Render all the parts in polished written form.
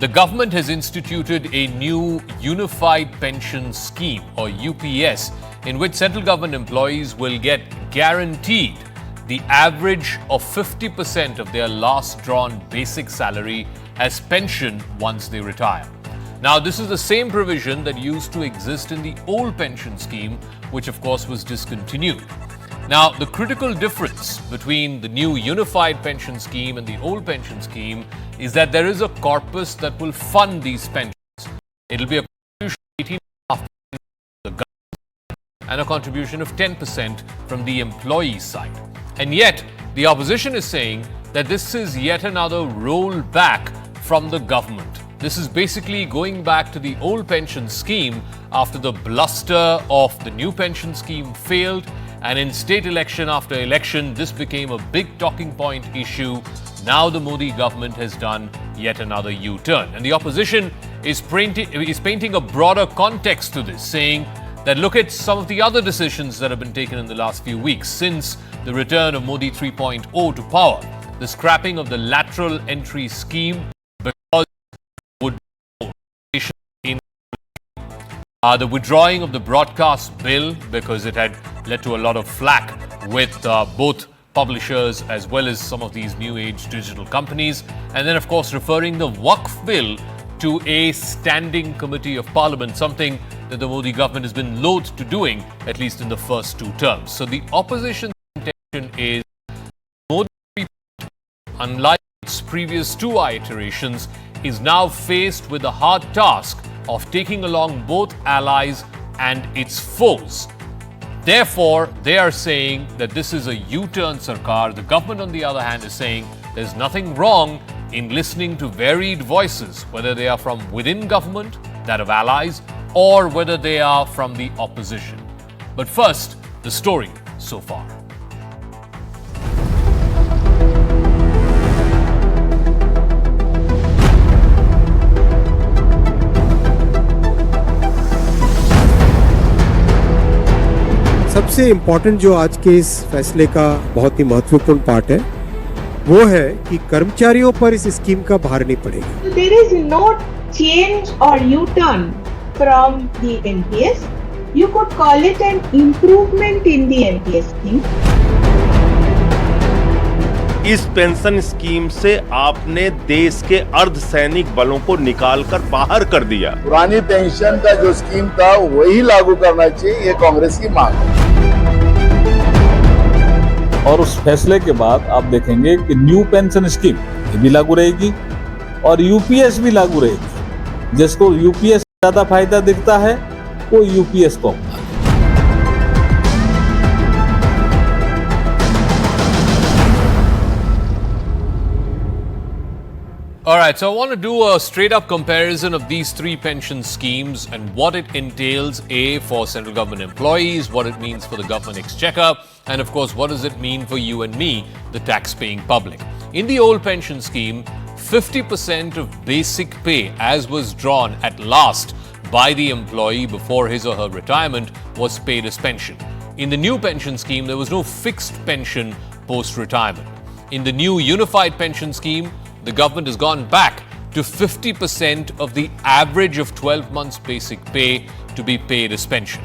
The government has instituted a new Unified Pension Scheme, or UPS, in which central government employees will get guaranteed the average of 50% of their last drawn basic salary as pension once they retire. Now, this is the same provision that used to exist in the old pension scheme, which of course was discontinued. Now, the critical difference between the new unified pension scheme and the old pension scheme is that there is a corpus that will fund these pensions. It'll be a contribution of 18.5% from the government and a contribution of 10% from the employee side. And yet, the opposition is saying that this is yet another rollback from the government. This is basically going back to the old pension scheme after the bluster of the new pension scheme failed. And in state election after election, this became a big talking point issue. Now the Modi government has done yet another U-turn. And the opposition is painting a broader context to this, saying that look at some of the other decisions that have been taken in the last few weeks since the return of Modi 3.0 to power. The scrapping of the lateral entry scheme because it would the withdrawing of the broadcast bill because it had led to a lot of flack with both publishers as well as some of these new age digital companies. And then, of course, referring the Waqf bill to a standing committee of parliament, something that the Modi government has been loath to doing, at least in the first two terms. So the opposition's intention is Modi, unlike its previous two iterations, is now faced with the hard task of taking along both allies and its foes. Therefore, they are saying that this is a U-turn Sarkar. The government, on the other hand, is saying there's nothing wrong in listening to varied voices, whether they are from within government, that of allies, or whether they are from the opposition. But first, the story so far. सबसे important जो आज के इस फैसले का बहुत ही महत्वपूर्ण part है वो है कि कर्मचारियों पर इस स्कीम का भार नहीं पड़ेगा। There is no change or U-turn from the NPS. You could call it an improvement in the NPS scheme. इस पेंशन स्कीम से आपने देश के अर्धसैनिक बलों को निकालकर बाहर कर दिया। पुरानी पेंशन का जो स्कीम था वही लागू करना चाहिए, ये कांग्रेस की मांग है। और उस फैसले के बाद आप देखेंगे कि न्यू पेंशन स्कीम ये भी लागू रहेगी और यूपीएस भी लागू रहेगी। जिसको यूपीएस ज्यादा फायदा दिखता है वो यूपीएस को अपना। All right, so I want to do a straight-up comparison of these three pension schemes and what it entails, A, for central government employees, what it means for the government exchequer, and of course, what does it mean for you and me, the tax-paying public. In the old pension scheme, 50% of basic pay, as was drawn at last by the employee before his or her retirement, was paid as pension. In the new pension scheme, there was no fixed pension post-retirement. In the new unified pension scheme, the government has gone back to 50% of the average of 12 months basic pay to be paid as pension.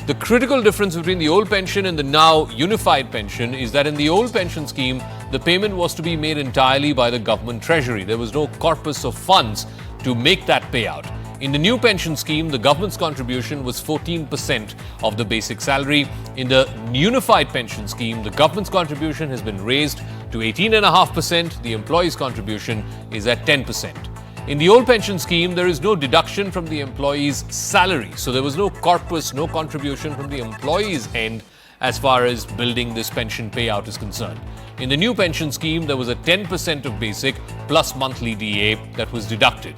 The critical difference between the old pension and the now unified pension is that in the old pension scheme, the payment was to be made entirely by the government treasury. There was no corpus of funds to make that payout. In the new pension scheme, the government's contribution was 14% of the basic salary. In the unified pension scheme, the government's contribution has been raised to 18.5%. The employee's contribution is at 10%. In the old pension scheme, there is no deduction from the employee's salary. So there was no corpus, no contribution from the employee's end as far as building this pension payout is concerned. In the new pension scheme, there was a 10% of basic plus monthly DA that was deducted.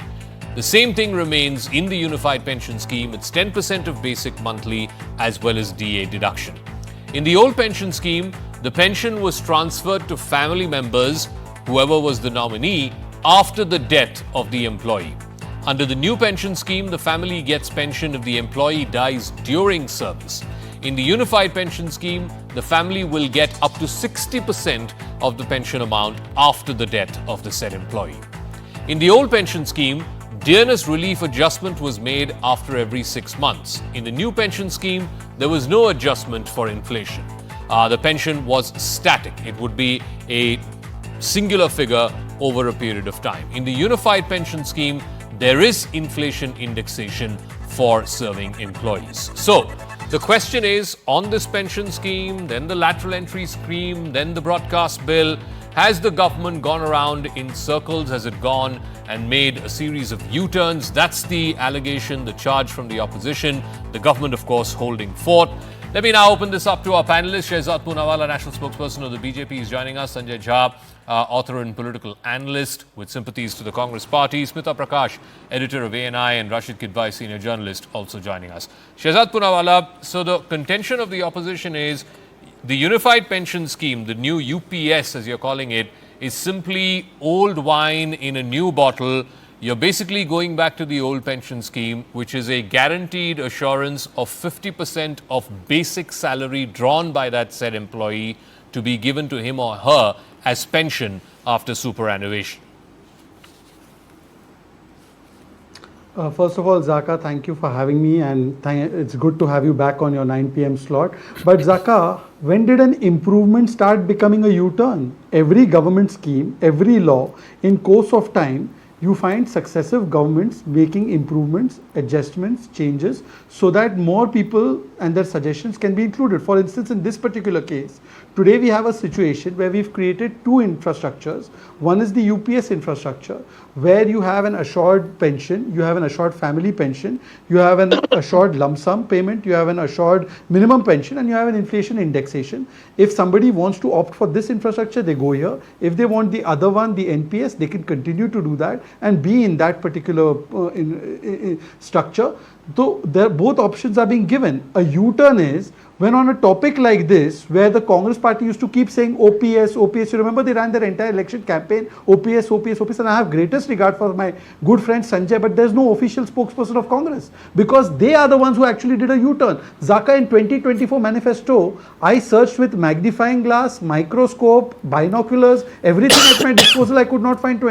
The same thing remains in the unified pension scheme. It's 10% of basic monthly as well as DA deduction. In the old pension scheme, the pension was transferred to family members, whoever was the nominee, after the death of the employee. Under the new pension scheme, the family gets pension if the employee dies during service. In the unified pension scheme, the family will get up to 60% of the pension amount after the death of the said employee. In the old pension scheme, dearness relief adjustment was made after every 6 months. In the new pension scheme, there was no adjustment for inflation. The pension was static. It would be a singular figure over a period of time. In the unified pension scheme, there is inflation indexation for serving employees. So, the question is, on this pension scheme, then the lateral entry scheme, then the broadcast bill, has the government gone around in circles? Has it gone and made a series of U-turns? That's the allegation, the charge from the opposition. The government, of course, holding fort. Let me now open this up to our panelists. Shehzad Poonawalla, national spokesperson of the BJP, is joining us. Sanjay Jha, author and political analyst with sympathies to the Congress party. Smita Prakash, editor of ANI, and Rashid Kidwai, senior journalist, also joining us. Shehzad Poonawalla, so the contention of the opposition is the unified pension scheme, the new UPS as you're calling it, is simply old wine in a new bottle. You're basically going back to the old pension scheme, which is a guaranteed assurance of 50% of basic salary drawn by that said employee to be given to him or her as pension after superannuation. First of all, Zaka, thank you for having me, and it's good to have you back on your 9 p.m. slot. But Zaka, when did an improvement start becoming a U-turn? Every government scheme, every law, in course of time, you find successive governments making improvements, adjustments, changes, so that more people and their suggestions can be included. For instance, in this particular case, today we have a situation where we've created two infrastructures. One is the UPS infrastructure, where you have an assured pension, you have an assured family pension, you have an assured lump sum payment, you have an assured minimum pension, and you have an inflation indexation. If somebody wants to opt for this infrastructure, they go here. If they want the other one, the NPS, they can continue to do that and be in that particular structure. Though both options are being given. A U-turn is when on a topic like this, where the Congress party used to keep saying OPS, OPS, you remember they ran their entire election campaign, OPS, OPS, OPS, and I have greatest regard for my good friend Sanjay, but there's no official spokesperson of Congress, because they are the ones who actually did a U-turn. Zaka, in 2024 manifesto, I searched with magnifying glass, microscope, binoculars, everything at my disposal. I could not find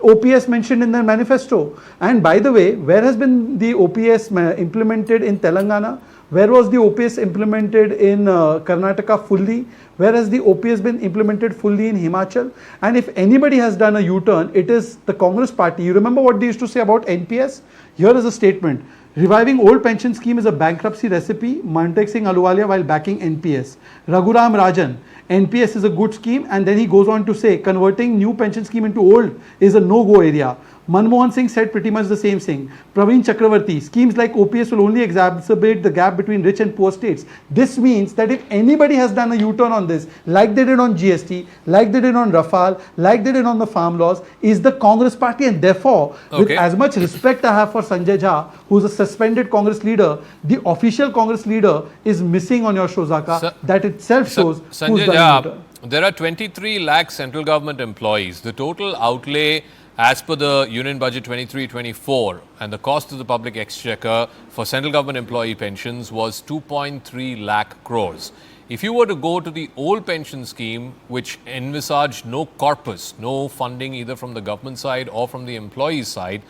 OPS mentioned in their manifesto. And by the way, where has been the OPS implemented in Telangana? Where was the OPS implemented in Karnataka fully? Where has the OPS been implemented fully in Himachal? And if anybody has done a U-turn, it is the Congress party. You remember what they used to say about NPS? Here is a statement. Reviving old pension scheme is a bankruptcy recipe. Mantek Singh Ahluwalia while backing NPS. Raghuram Rajan, NPS is a good scheme, and then he goes on to say converting new pension scheme into old is a no-go area. Manmohan Singh said pretty much the same thing. Praveen Chakravarti, schemes like OPS will only exacerbate the gap between rich and poor states. This means that if anybody has done a U-turn on this, like they did on GST, like they did on Rafale, like they did on the farm laws, is the Congress party. And therefore, with as much respect I have for Sanjay Jha, who's a suspended Congress leader, the official Congress leader is missing on your show, Zaka. That itself shows Sanjay Jha, there are 23 lakh central government employees. The total outlay as per the Union Budget 23-24 and the cost of the public exchequer for central government employee pensions was 2.3 lakh crores. If you were to go to the old pension scheme, which envisaged no corpus, no funding either from the government side or from the employee side,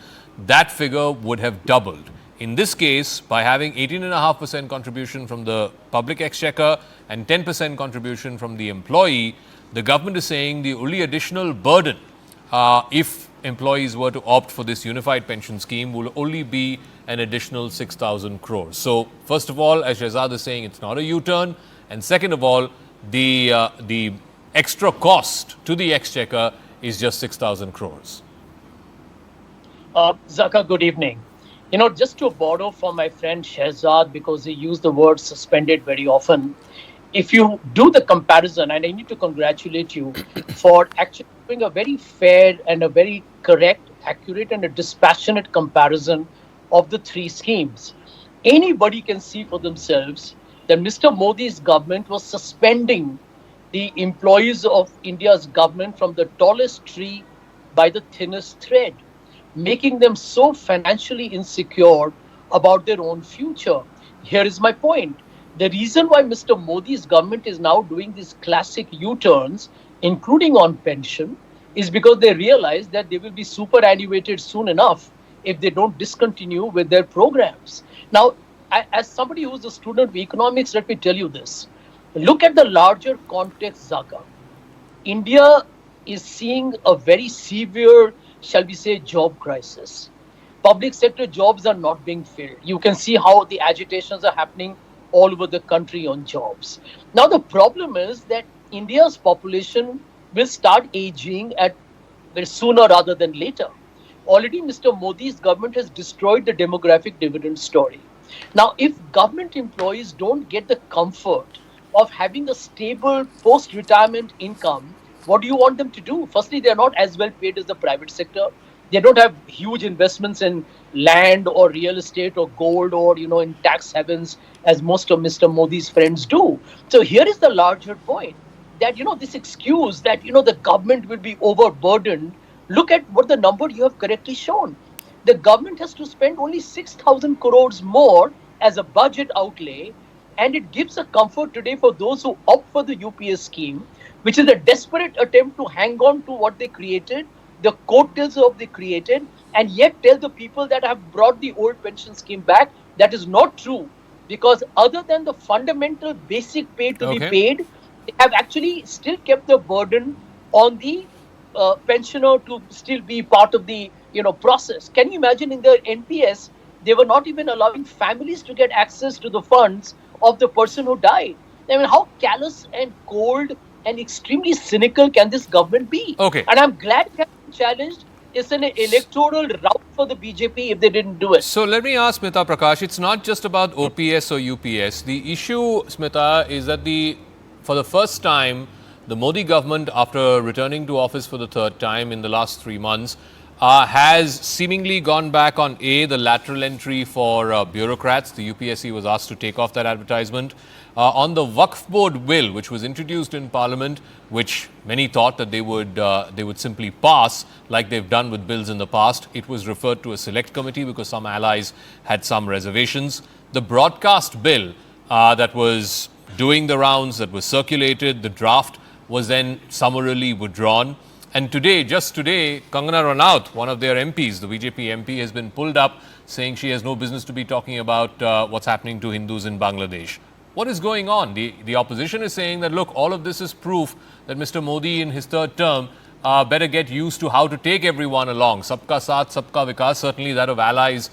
that figure would have doubled. In this case, by having 18.5% contribution from the public exchequer and 10% contribution from the employee, the government is saying the only additional burden, if employees were to opt for this unified pension scheme, will only be an additional 6,000 crores. So, first of all, as Shehzad is saying, it's not a U-turn. And second of all, the extra cost to the exchequer is just 6,000 crores. Zaka, good evening. You know, just to borrow from my friend Shehzad, because he used the word suspended very often, if you do the comparison, and I need to congratulate you for actually doing a very fair and a very correct, accurate and a dispassionate comparison of the three schemes. Anybody can see for themselves that Mr. Modi's government was suspending the employees of India's government from the tallest tree by the thinnest thread, making them so financially insecure about their own future. Here is my point. The reason why Mr. Modi's government is now doing these classic U-turns, including on pension, is because they realize that they will be superannuated soon enough if they don't discontinue with their programs. Now, as somebody who's a student of economics, let me tell you this. Look at the larger context, Zaka. India is seeing a very severe, shall we say, job crisis. Public sector jobs are not being filled. You can see how the agitations are happening all over the country on jobs. Now, the problem is that India's population will start aging at sooner rather than later. Already, Mr. Modi's government has destroyed the demographic dividend story. Now, if government employees don't get the comfort of having a stable post-retirement income, what do you want them to do? Firstly, they're not as well paid as the private sector. They don't have huge investments in land or real estate or gold or, in tax havens as most of Mr. Modi's friends do. So here is the larger point that, this excuse that, the government will be overburdened. Look at what the number you have correctly shown. The government has to spend only 6,000 crores more as a budget outlay, and it gives a comfort today for those who opt for the UPS scheme, which is a desperate attempt to hang on to what they created, the coattails of they created, and yet tell the people that have brought the old pension scheme back. That is not true, because other than the fundamental basic pay to be paid, they have actually still kept the burden on the pensioner to still be part of the process. Can you imagine in the NPS, they were not even allowing families to get access to the funds of the person who died. I mean, how callous and cold and extremely cynical can this government be? Okay. And I'm glad it has been challenged. It's an electoral rout for the BJP if they didn't do it. So let me ask Smita Prakash, it's not just about OPS or UPS. The issue, Smita, is that for the first time, the Modi government, after returning to office for the third time in the last 3 months, has seemingly gone back on the lateral entry for bureaucrats. The UPSC was asked to take off that advertisement. On the Waqf Board bill, which was introduced in Parliament, which many thought that they would simply pass, like they've done with bills in the past, it was referred to a select committee because some allies had some reservations. The broadcast bill that was doing the rounds, that was circulated, the draft was then summarily withdrawn. And today, just today, Kangana Ranaut, one of their MPs, the BJP MP, has been pulled up saying she has no business to be talking about what's happening to Hindus in Bangladesh. What is going on? The opposition is saying that, look, all of this is proof that Mr. Modi in his third term better get used to how to take everyone along. Sabka Saath, Sabka Vikas, certainly that of allies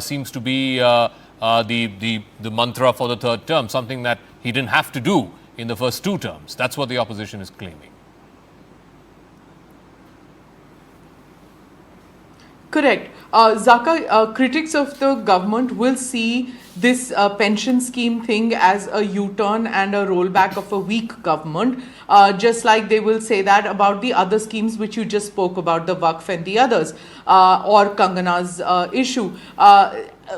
seems to be the mantra for the third term, something that he didn't have to do in the first 2 terms. That's what the opposition is claiming. Correct. Zaka, critics of the government will see this pension scheme thing as a U-turn and a rollback of a weak government, just like they will say that about the other schemes which you just spoke about, the Waqf and the others, or Kangana's issue.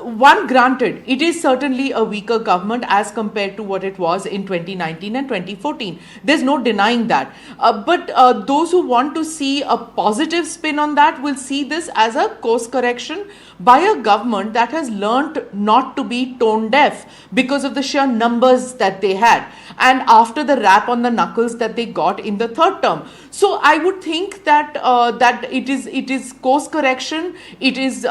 One, granted, it is certainly a weaker government as compared to what it was in 2019 and 2014. There's no denying that. But those who want to see a positive spin on that will see this as a course correction by a government that has learnt not to be tone deaf because of the sheer numbers that they had, and after the rap on the knuckles that they got in the third term. So I would think that that it is course correction. It is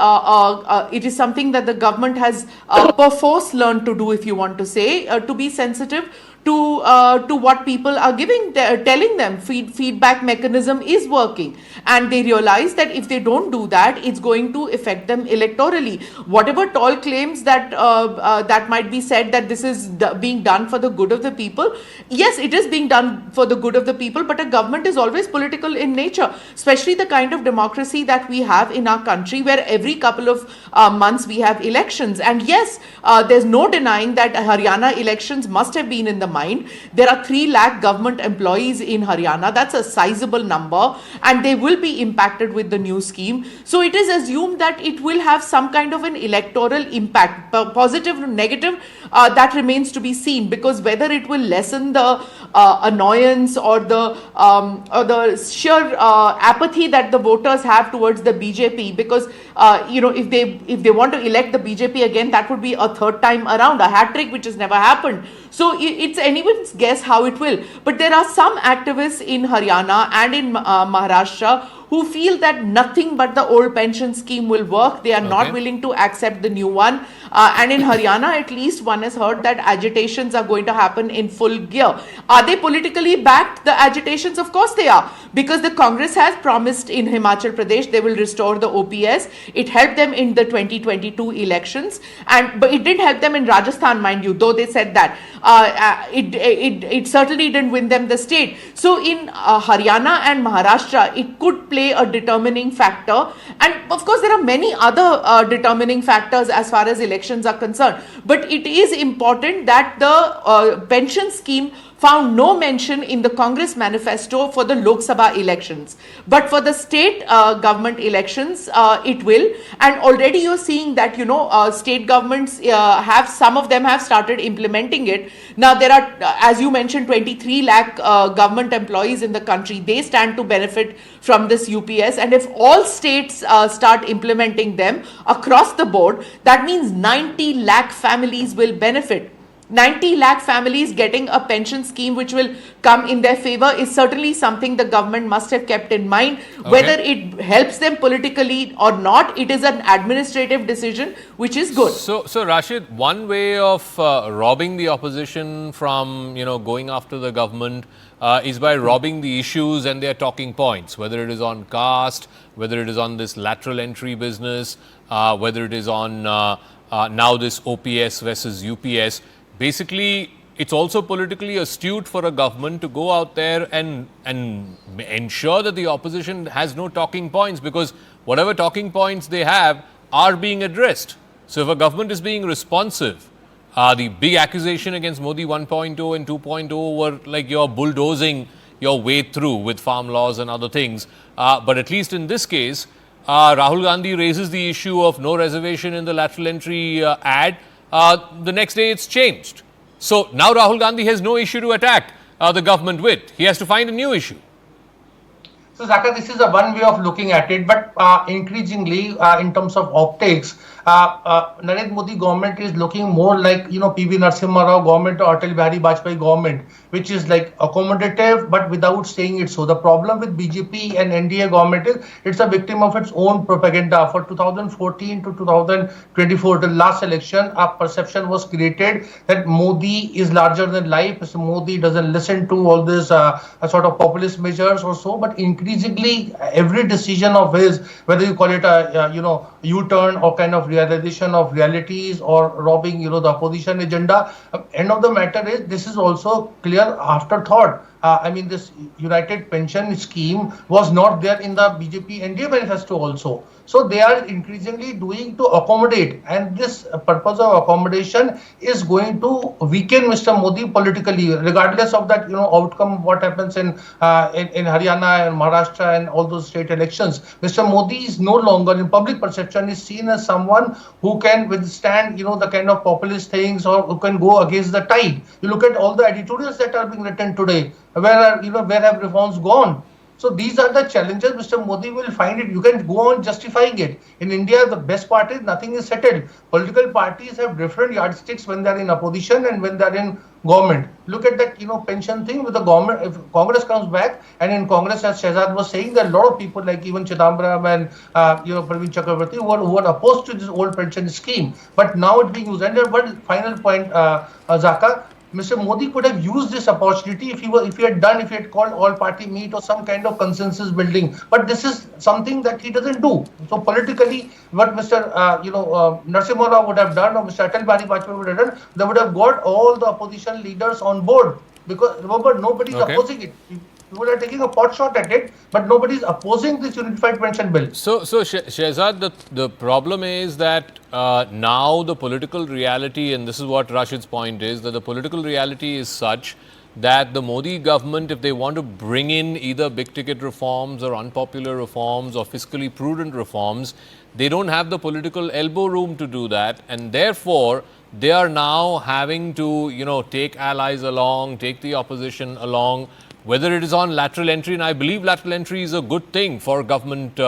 something that the government has perforce learned to do, if you want to say, to be sensitive to what people are telling them. Feedback mechanism is working, and they realize that if they don't do that, it's going to affect them electorally. Whatever tall claims that that might be said that this is being done for the good of the people, yes, it is being done for the good of the people, but a government is always political in nature, especially the kind of democracy that we have in our country, where every couple of months we have elections. And yes, there's no denying that Haryana elections must have been in the mind. There are 3 lakh government employees in Haryana. That's a sizable number, and they will be impacted with the new scheme. So it is assumed that it will have some kind of an electoral impact, positive or negative, that remains to be seen, because whether it will lessen the annoyance or the sheer apathy that the voters have towards the BJP, because if they want to elect the BJP again, that would be a third time around, a hat trick which has never happened. So it's anyone's guess how it will. But there are some activists in Haryana and in Maharashtra who feel that nothing but the old pension scheme will work. They are not willing to accept the new one. And in Haryana, at least, one has heard that agitations are going to happen in full gear. Are they politically backed, the agitations? Of course they are, because the Congress has promised in Himachal Pradesh they will restore the OPS. It helped them in the 2022 elections, but it didn't help them in Rajasthan, mind you, though they said that. It certainly didn't win them the state. So in Haryana and Maharashtra, it could play a determining factor. And of course, there are many other determining factors as far as elections are concerned. But it is important that the pension scheme found no mention in the Congress manifesto for the Lok Sabha elections. But for the state government elections, it will. And already you're seeing that, state governments some of them have started implementing it. Now, there are, as you mentioned, 23 lakh government employees in the country. They stand to benefit from this UPS. And if all states start implementing them across the board, that means 90 lakh families will benefit. 90 lakh families getting a pension scheme which will come in their favor is certainly something the government must have kept in mind. Whether it helps them politically or not, it is an administrative decision which is good. So Rashid, one way of robbing the opposition from, going after the government is by robbing the issues and their talking points, whether it is on caste, whether it is on this lateral entry business, whether it is on now this OPS versus UPS. Basically, it's also politically astute for a government to go out there and ensure that the opposition has no talking points, because whatever talking points they have are being addressed. So if a government is being responsive, the big accusation against Modi 1.0 and 2.0 were like you're bulldozing your way through with farm laws and other things. But at least in this case, Rahul Gandhi raises the issue of no reservation in the lateral entry ad. The next day it's changed. So now Rahul Gandhi has no issue to attack the government with. He has to find a new issue. So Zaka, this is a one way of looking at it, but increasingly in terms of optics, Narendra Modi government is looking more like, PV Narasimha Rao government or Atal Bihari Vajpayee government, which is like accommodative, but without saying it so. The problem with BJP and NDA government is it's a victim of its own propaganda. For 2014 to 2024, the last election, a perception was created that Modi is larger than life. So Modi doesn't listen to all this sort of populist measures or so, but increasingly every decision of his, whether you call it a, U-turn or kind of realization of realities or robbing, the opposition agenda. End of the matter is this is also clear afterthought. This United Pension Scheme was not there in the BJP NDA manifesto also. So they are increasingly doing to accommodate, and this purpose of accommodation is going to weaken Mr. Modi politically, regardless of that outcome. What happens in Haryana and Maharashtra and all those state elections, Mr. Modi is no longer in public perception is seen as someone who can withstand the kind of populist things or who can go against the tide. You look at all the editorials that are being written today. Where have reforms gone? So these are the challenges. Mr. Modi will find it. You can go on justifying it. In India, the best part is nothing is settled. Political parties have different yardsticks when they are in opposition and when they are in government. Look at that, pension thing with the government. If Congress comes back, and in Congress, as Shehzad was saying, there are a lot of people like even Chidambaram and Praveen Chakrabarti who are opposed to this old pension scheme. But now it's being used. And one final point, Zaka. Mr. Modi could have used this opportunity if he had called all party meet or some kind of consensus building. But this is something that he doesn't do. So politically, what Mr. Narasimha Rao would have done, or Mr. Atal Bihari Vajpayee would have done, they would have got all the opposition leaders on board. Because remember, nobody is opposing it. People are taking a pot shot at it, but nobody is opposing this unified pension bill. So Shehzad, the problem is that now the political reality, and this is what Rashid's point is, that the political reality is such that the Modi government, if they want to bring in either big ticket reforms or unpopular reforms or fiscally prudent reforms, they don't have the political elbow room to do that, and therefore they are now having to take allies along, take the opposition along, whether it is on lateral entry. And I believe lateral entry is a good thing for government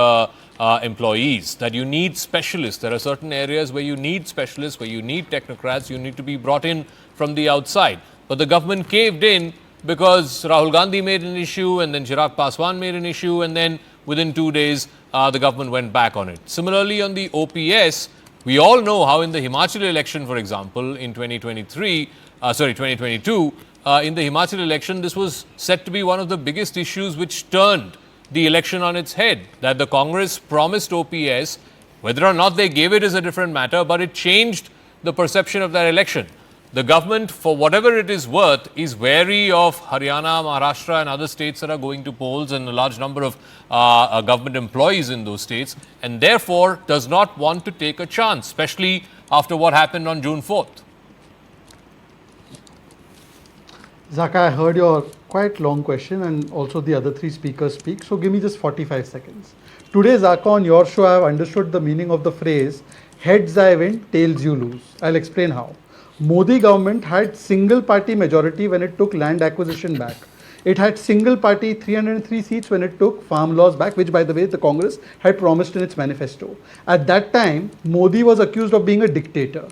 employees, that you need specialists. There are certain areas where you need specialists, where you need technocrats, you need to be brought in from the outside. But the government caved in because Rahul Gandhi made an issue, and then Chirag Paswan made an issue, and then within 2 days, the government went back on it. Similarly, on the OPS, we all know how in the Himachal election, for example, in 2022, in the Himachal election, this was said to be one of the biggest issues which turned the election on its head, that the Congress promised OPS. Whether or not they gave it is a different matter, but it changed the perception of that election. The government, for whatever it is worth, is wary of Haryana, Maharashtra and other states that are going to polls and a large number of government employees in those states, and therefore does not want to take a chance, especially after what happened on June 4th. Zaka, I heard your quite long question and also the other three speakers speak, so give me just 45 seconds. Today, Zaka, on your show, I have understood the meaning of the phrase, heads I win, tails you lose. I'll explain how. Modi government had single party majority when it took land acquisition back. It had single party 303 seats when it took farm laws back, which by the way the Congress had promised in its manifesto. At that time, Modi was accused of being a dictator.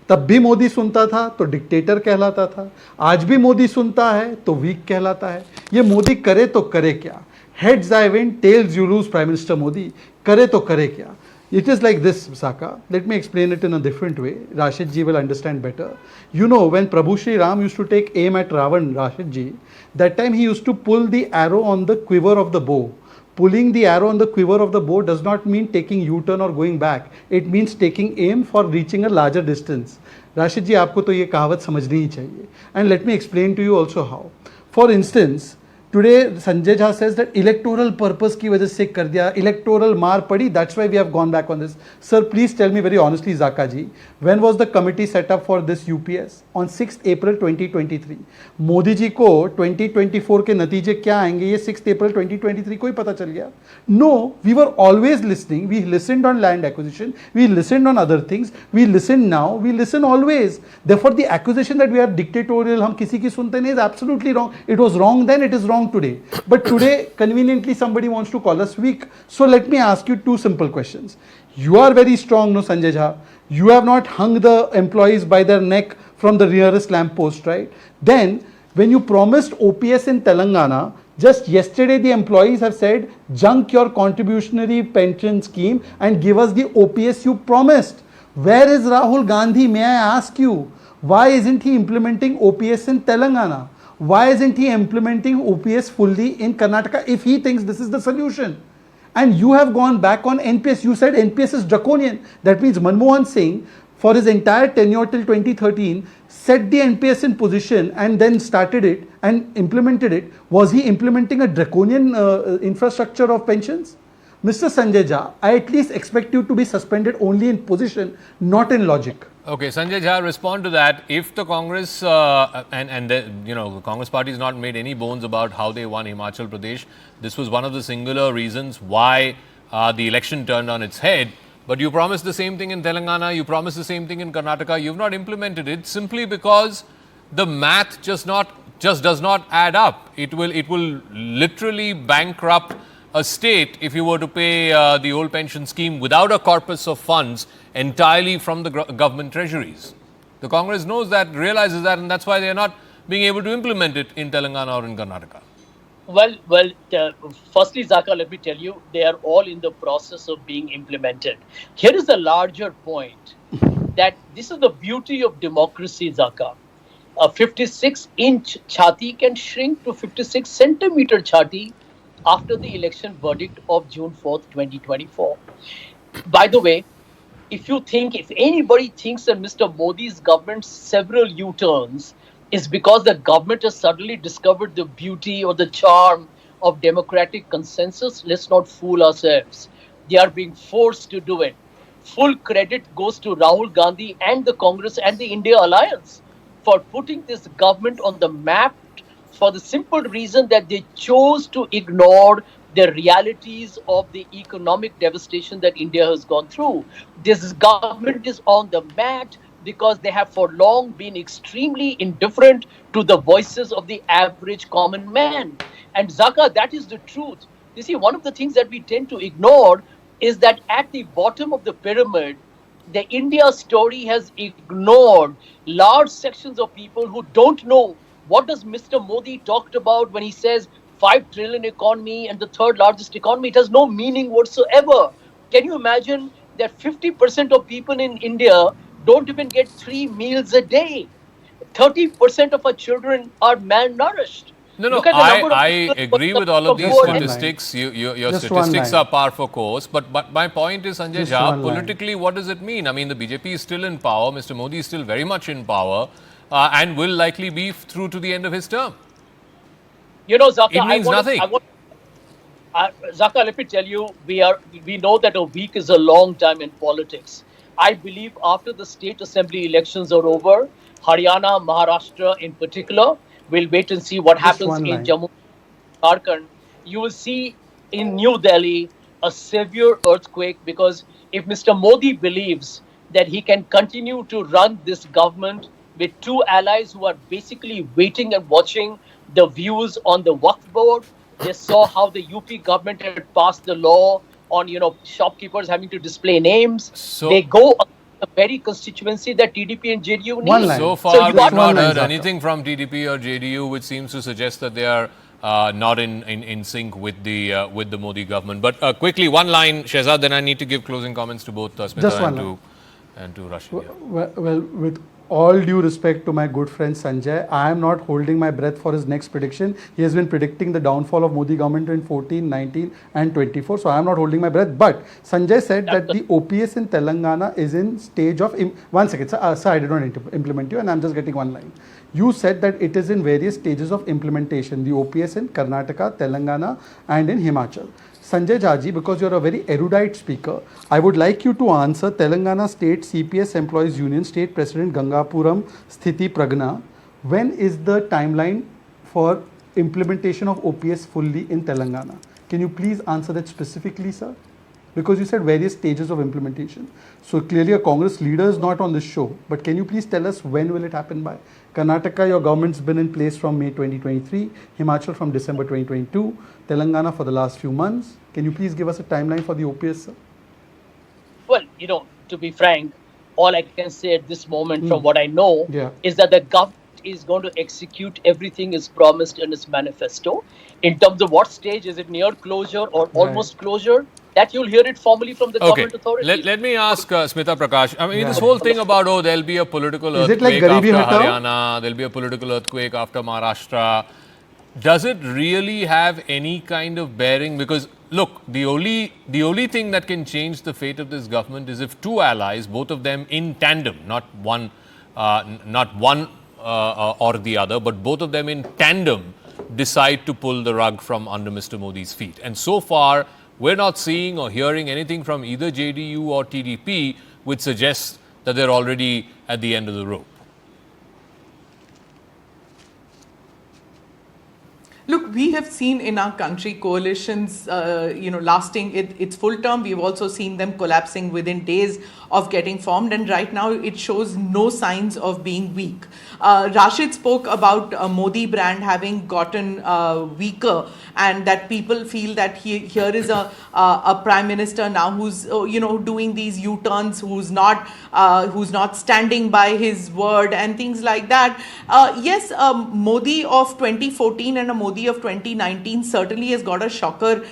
तब भी मोदी सुनता था तो dictator कहलाता था, आज भी मोदी सुनता है तो वीक कहलाता है. ये मोदी करे तो करे क्या? Heads I win, tails you lose, Prime Minister Modi. करे तो करे क्या? It is like this, Saka. Let me explain it in a different way. Rashid ji will understand better. You know, when Prabhu Shri Ram used to take aim at Ravan, Rashid ji, that time he used to pull the arrow on the quiver of the bow. Pulling the arrow on the quiver of the bow does not mean taking U-turn or going back. It means taking aim for reaching a larger distance. Rashid ji, आपको तो ये कहावत समझनी ही चाहिए. And let me explain to you also how. For instance, today Sanjay Jha says that electoral purpose की वजह से कर दिया, electoral मार पड़ी, that's why we have gone back on this. Sir, please tell me very honestly, Zaka ji, when was the committee set up for this UPS? On 6th April 2023. Modi ji को 2024 के नतीजे क्या आएंगे ये 6th April 2023 को ही पता चल गया? No, we were always listening. We listened on land acquisition. We listened on other things. We listen now. We listen always. Therefore, the accusation that we are dictatorial, हम किसी की सुनते नहीं, is absolutely wrong. It was wrong then. It is wrong today. But today, conveniently, somebody wants to call us weak. So let me ask you two simple questions. You are very strong, no, Sanjay Jha. You have not hung the employees by their neck from the nearest lamppost, right? Then, when you promised OPS in Telangana, just yesterday the employees have said, junk your contributionary pension scheme and give us the OPS you promised. Where is Rahul Gandhi, may I ask you? Why isn't he implementing OPS in Telangana? Why isn't he implementing OPS fully in Karnataka if he thinks this is the solution? And you have gone back on NPS. You said NPS is draconian. That means Manmohan Singh, for his entire tenure till 2013, set the NPS in position and then started it and implemented it. Was he implementing a draconian infrastructure of pensions? Mr. Sanjay Jha, I at least expect you to be suspended only in position, not in logic. Okay, Sanjay Jha, respond to that. If the Congress the Congress party has not made any bones about how they won Himachal Pradesh, this was one of the singular reasons why the election turned on its head. But you promised the same thing in Telangana, you promised the same thing in Karnataka. You've not implemented it simply because the math just does not add up. It will literally bankrupt a state if you were to pay the old pension scheme without a corpus of funds entirely from the government treasuries. The Congress knows that, realizes that, and that's why they are not being able to implement it in Telangana or in Karnataka. Well, firstly, Zaka, let me tell you, they are all in the process of being implemented. Here is the larger point, that this is the beauty of democracy, Zaka. A 56-inch chhati can shrink to 56-centimeter chhati after the election verdict of June 4th, 2024. By the way, if anybody thinks that Mr. Modi's government's several U-turns is because the government has suddenly discovered the beauty or the charm of democratic consensus, let's not fool ourselves. They are being forced to do it. Full credit goes to Rahul Gandhi and the Congress and the India Alliance for putting this government on the map, for the simple reason that they chose to ignore the realities of the economic devastation that India has gone through. This government is on the mat because they have for long been extremely indifferent to the voices of the average common man. And Zaka, that is the truth. You see, one of the things that we tend to ignore is that at the bottom of the pyramid, the India story has ignored large sections of people who don't know what does Mr. Modi talked about when he says 5 trillion economy and the third largest economy. It has no meaning whatsoever. Can you imagine that 50% of people in India don't even get 3 meals a day? 30% of our children are malnourished. No, no, Look at the number of I people agree with all of from these Just one statistics. Your Just one statistics line. are par for course. But my point is, Sanjay Just Jha, one line. politically, what does it mean? I mean, the BJP is still in power. Mr. Modi is still very much in power and will likely be through to the end of his term. You know, Zaka, It means nothing. Zaka, let me tell you, we know that a week is a long time in politics. I believe after the state assembly elections are over, Haryana, Maharashtra in particular, we'll wait and see what Just happens one in line. Jammu and Jharkhand. You will see in New Delhi a severe earthquake, because if Mr. Modi believes that he can continue to run this government with two allies who are basically waiting and watching the views on the Waqf board. They saw how the UP government had passed the law on, shopkeepers having to display names. So- They go against the very constituency that TDP and JDU need. One line. So So far, you we've are- not one line, heard Zaka. anything from TDP or JDU, which seems to suggest that they are not in sync with the Modi government. But quickly, one line, Shehzad, then I need to give closing comments to both Just Smita one and to Rashid. Yeah. Well, with all due respect to my good friend Sanjay, I am not holding my breath for his next prediction. He has been predicting the downfall of Modi government in 14, 19 and 24. So I am not holding my breath. But Sanjay said that the OPS in Telangana is in stage of... One second, sir, I did not implement you and I am just getting one line. You said that it is in various stages of implementation, the OPS in Karnataka, Telangana and in Himachal. Sanjay Jhaji, because you're a very erudite speaker, I would like you to answer Telangana State CPS Employees Union State President Gangapuram Sthiti Pragna. When is the timeline for implementation of OPS fully in Telangana? Can you please answer that specifically, sir? Because you said various stages of implementation. So clearly a Congress leader is not on this show, but can you please tell us when will it happen by? Karnataka, your government's been in place from May 2023, Himachal from December 2022, Telangana for the last few months. Can you please give us a timeline for the OPS, sir? Well, to be frank, all I can say at this moment from what I know Yeah. is that the government is going to execute everything is promised in its manifesto. In terms of what stage, is it near closure or almost closure? That you'll hear it formally from the Okay, government authorities. let me ask Smita Prakash. I mean, Yeah. this whole thing about, there'll be a political Is it like earthquake after Garibi Hatao? Haryana, there'll be a political earthquake after Maharashtra. Does it really have any kind of bearing? Because look, the only thing that can change the fate of this government is if two allies, both of them in tandem, not one or the other, but both of them in tandem decide to pull the rug from under Mr. Modi's feet. And so far, we're not seeing or hearing anything from either JDU or TDP which suggests that they're already at the end of the rope. Look, we have seen in our country coalitions, lasting its full term. We've also seen them collapsing within days of getting formed, and right now it shows no signs of being weak. Rashid spoke about Modi brand having gotten weaker, and that people feel that here is a prime minister now who's doing these U-turns, who's not standing by his word and things like that. Yes, Modi of 2014 and a Modi of 2019 certainly has got a shocker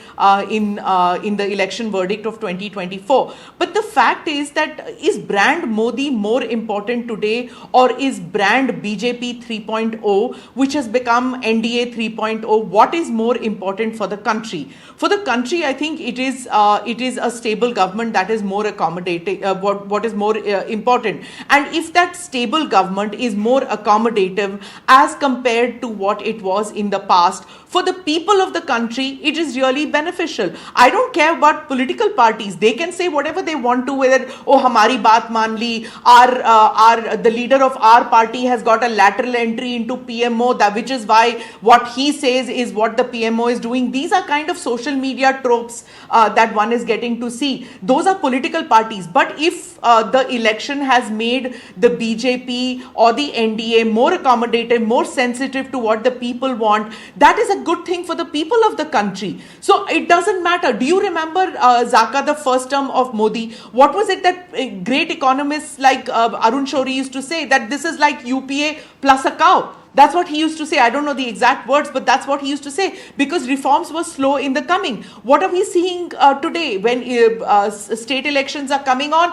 in the election verdict of 2024. But the fact is that is brand Modi more important today, or is brand BJP 3.0, which has become NDA 3.0? What is more important for the country? For the country, I think it is a stable government that is more accommodating. What is more important, and if that stable government is more accommodative as compared to what it was in the past, for the people of the country, it is really beneficial. I don't care about political parties. They can say whatever they want to, whether hamari baat maan li, the leader of our party has got a lateral entry into PMO, which is why what he says is what the PMO is doing. These are kind of social media tropes that one is getting to see. Those are political parties. But if the election has made the BJP or the NDA more accommodative, more sensitive to what the people want, that is a good thing for the people of the country. So it doesn't matter. Do you remember, Zaka, the first term of Modi? What was it that great economists like Arun Shourie used to say, that this is like UPA plus a cow? That's what he used to say. I don't know the exact words, but that's what he used to say, because reforms were slow in the coming. What are we seeing today when state elections are coming on,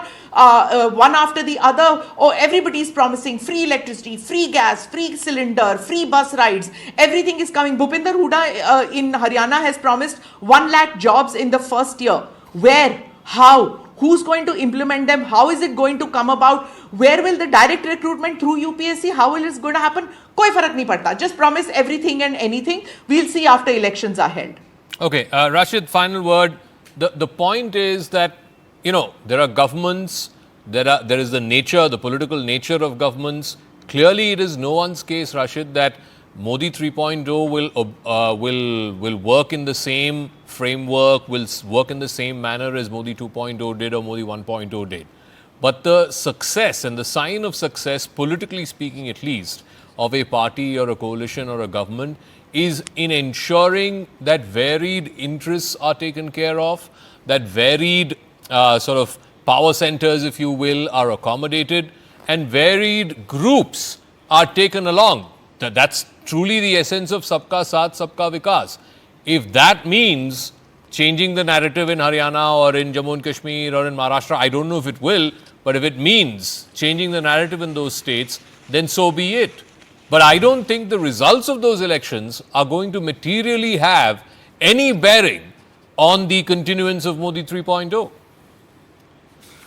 one after the other? Oh, everybody is promising free electricity, free gas, free cylinder, free bus rides. Everything is coming. Bhupinder Hooda in Haryana has promised 1 lakh jobs in the first year. Where? How? Who's going to implement them? How is it going to come about? Where will the direct recruitment through UPSC? How will it going to happen? कोई फर्क नहीं पड़ता. Just promise everything and anything. We'll see after elections are held. Okay, Rashid, final word. The point is that, there are governments, there is the nature, the political nature of governments. Clearly, it is no one's case, Rashid, that Modi 3.0 will work in the same framework, will work in the same manner as Modi 2.0 did or Modi 1.0 did. But the success and the sign of success, politically speaking at least, of a party or a coalition or a government is in ensuring that varied interests are taken care of, that varied sort of power centers, if you will, are accommodated, and varied groups are taken along. That's truly the essence of Sabka Saath, Sabka Vikas. If that means changing the narrative in Haryana or in Jammu and Kashmir or in Maharashtra, I don't know if it will, but if it means changing the narrative in those states, then so be it. But I don't think the results of those elections are going to materially have any bearing on the continuance of Modi 3.0.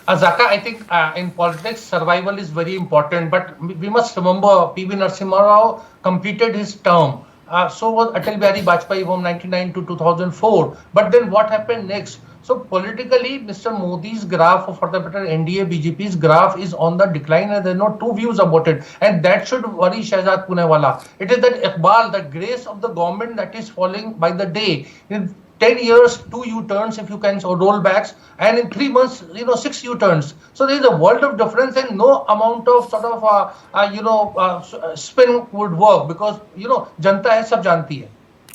Zaka, I think in politics, survival is very important. But we must remember P.V. Narasimha Rao completed his term. So was Atal Bihari Vajpayee from 1999 to 2004. But then what happened next? So politically, Mr. Modi's graph, or for the better NDA BJP's graph, is on the decline, and there are no two views about it. And that should worry Shehzad Punewala. It is that Iqbal, the grace of the government that is falling by the day. In 10 years, 2 U-turns, if you can, so rollbacks, and in 3 months, 6 U-turns. So there is a world of difference, and no amount of sort of, spin would work, because, Janta hai, sab janti hai.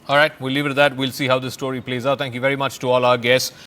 All right, we'll leave it at that. We'll see how this story plays out. Thank you very much to all our guests.